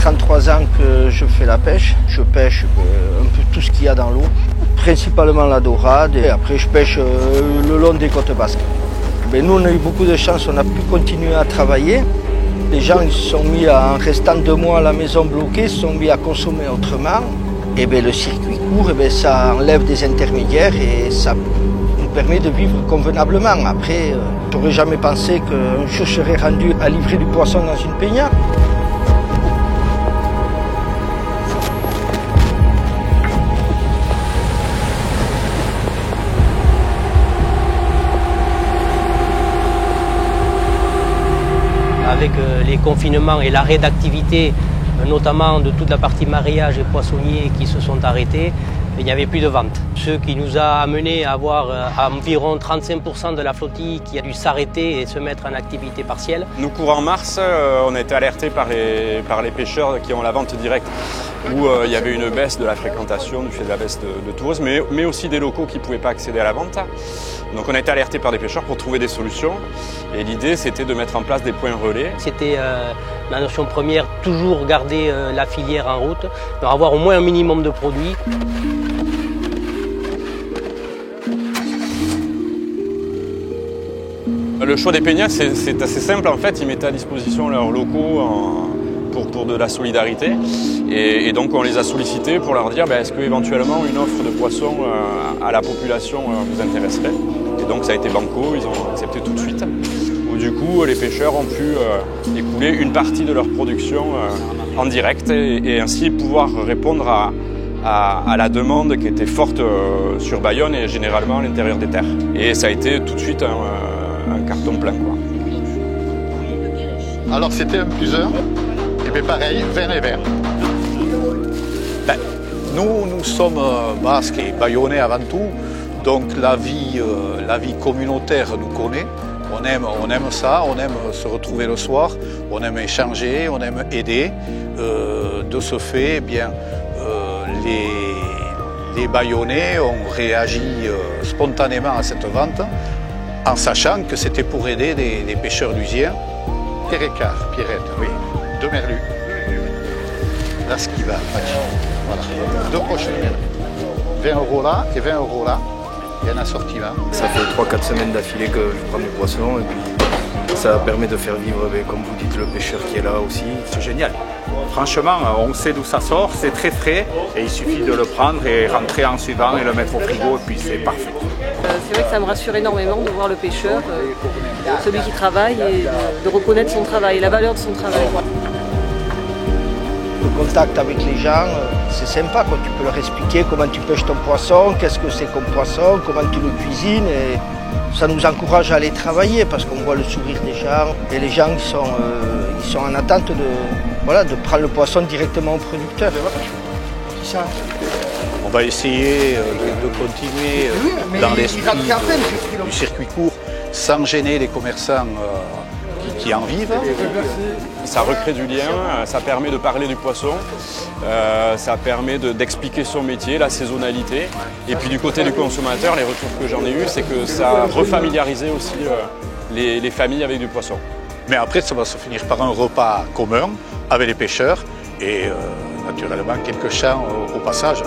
33 ans que je fais la pêche. Je pêche un peu tout ce qu'il y a dans l'eau, principalement la dorade, et après je pêche le long des côtes basques. Mais nous, on a eu beaucoup de chance, on a pu continuer à travailler. Les gens ils se sont mis, en restant 2 mois à la maison bloquée, se sont mis à consommer autrement. Et bien, le circuit court, ça enlève des intermédiaires et ça nous permet de vivre convenablement. Après, je n'aurais jamais pensé qu'un jour je serais rendu à livrer du poisson dans une peña. Avec les confinements et l'arrêt d'activité, notamment de toute la partie mareyage et poissonnier qui se sont arrêtés, il n'y avait plus de vente. Ce qui nous a amené à avoir environ 35% de la flottille qui a dû s'arrêter et se mettre en activité partielle. Nous, courant mars, on a été alertés par les pêcheurs qui ont la vente directe, où il y avait une baisse de la fréquentation du fait de la baisse de tourisme, mais aussi des locaux qui ne pouvaient pas accéder à la vente. Donc on a été alertés par des pêcheurs pour trouver des solutions. Et l'idée, c'était de mettre en place des points relais. C'était la notion première, toujours garder la filière en route, avoir au moins un minimum de produits. Le choix des peñas, c'est assez simple en fait. Ils mettaient à disposition leurs locaux pour de la solidarité. Et donc on les a sollicités pour leur dire est-ce qu'éventuellement une offre de poisson à la population vous intéresserait. Et donc ça a été banco, ils ont accepté tout de suite. Où du coup les pêcheurs ont pu écouler une partie de leur production en direct et ainsi pouvoir répondre à la demande qui était forte sur Bayonne et généralement à l'intérieur des terres. Et ça a été tout de suite un carton plein, quoi. Alors c'était un plus un, et bien pareil, vin et vert. Nous sommes basques et bayonnais avant tout, donc la vie communautaire nous connaît. On aime ça, on aime se retrouver le soir, on aime échanger, on aime aider. De ce fait, eh bien, les Bayonnais ont réagi spontanément à cette vente, en sachant que c'était pour aider des pêcheurs lusiens. Pierre-Écart, Pierrette, oui, de Merlu. Là, ce qui va, voilà. 2 prochaines. 20 € là et 20 € là. Il y a un assortiment. Ça fait 3-4 semaines d'affilée que je prends du poisson et puis ça permet de faire vivre, comme vous dites, le pêcheur qui est là aussi. C'est génial. Franchement, on sait d'où ça sort, c'est très frais et il suffit de le prendre et rentrer en suivant et le mettre au frigo et puis c'est parfait. C'est vrai que ça me rassure énormément de voir le pêcheur, celui qui travaille et de reconnaître son travail, la valeur de son travail. Le contact avec les gens, c'est sympa, quoi. Tu peux leur expliquer comment tu pêches ton poisson, qu'est-ce que c'est comme poisson, comment tu le cuisines. Et ça nous encourage à aller travailler parce qu'on voit le sourire des gens. Et les gens ils sont en attente de prendre le poisson directement au producteur. On va essayer de continuer dans l'esprit du circuit court sans gêner les commerçants qui en vivent. Ça recrée du lien, ça permet de parler du poisson, ça permet d'expliquer son métier, la saisonnalité. Et puis du côté du consommateur, les retours que j'en ai eus, c'est que ça a refamiliarisé aussi les familles avec du poisson. Mais après, ça va se finir par un repas commun avec les pêcheurs et naturellement quelques chants au passage.